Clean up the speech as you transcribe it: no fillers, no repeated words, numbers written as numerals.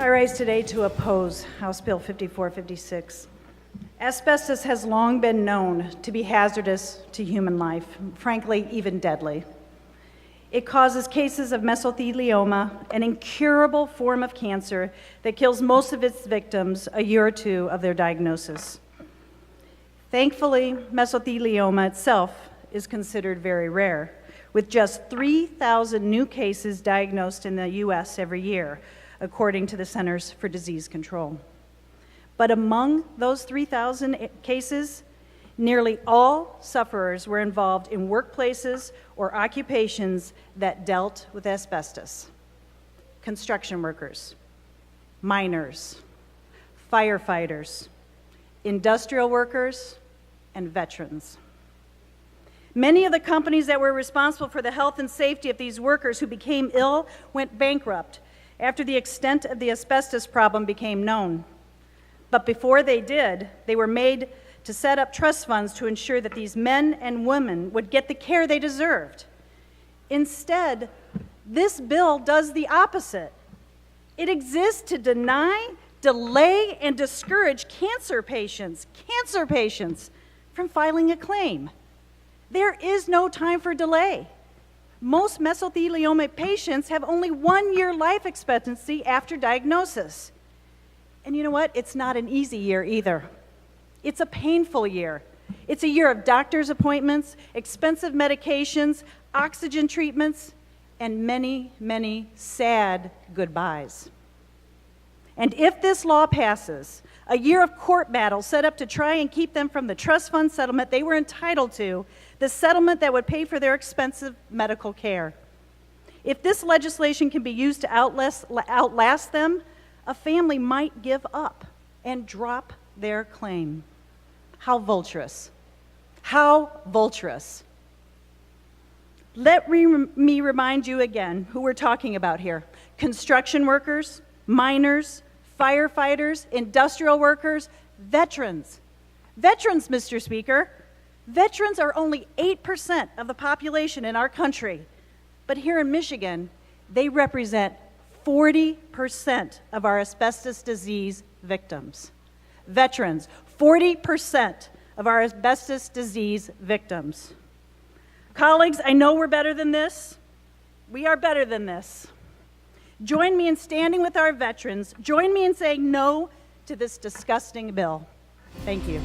I rise today to oppose House Bill 5456. Asbestos has long been known to be hazardous to human life, frankly, even deadly. It causes cases of mesothelioma, an incurable form of cancer that kills most of its victims a year or two of their diagnosis. Thankfully, mesothelioma itself is considered very rare, with just 3,000 new cases diagnosed in the U.S. every year, according to the Centers for Disease Control. But among those 3,000 cases, nearly all sufferers were involved in workplaces or occupations that dealt with asbestos. Construction workers, miners, firefighters, industrial workers, and veterans. Many of the companies that were responsible for the health and safety of these workers who became ill went bankrupt after the extent of the asbestos problem became known. But before they did, they were made to set up trust funds to ensure that these men and women would get the care they deserved. Instead, this bill does the opposite. It exists to deny, delay, and discourage cancer patients from filing a claim. There is no time for delay. Most mesothelioma patients have only 1 year life expectancy after diagnosis. And you know what? It's not an easy year either. It's a painful year. It's a year of doctor's appointments, expensive medications, oxygen treatments, and many, many sad goodbyes. And if this law passes, a year of court battles set up to try and keep them from the trust fund settlement they were entitled to, the settlement that would pay for their expensive medical care. If this legislation can be used to outlast them, a family might give up and drop their claim. How vulturous. How vulturous. Let me remind you again who we're talking about here. Construction workers, miners, firefighters, industrial workers, veterans. Veterans, Mr. Speaker. Veterans are only 8% of the population in our country, but here in Michigan, they represent 40% of our asbestos disease victims. Veterans, 40% of our asbestos disease victims. Colleagues, I know we're better than this. We are better than this. Join me in standing with our veterans. Join me in saying no to this disgusting bill. Thank you.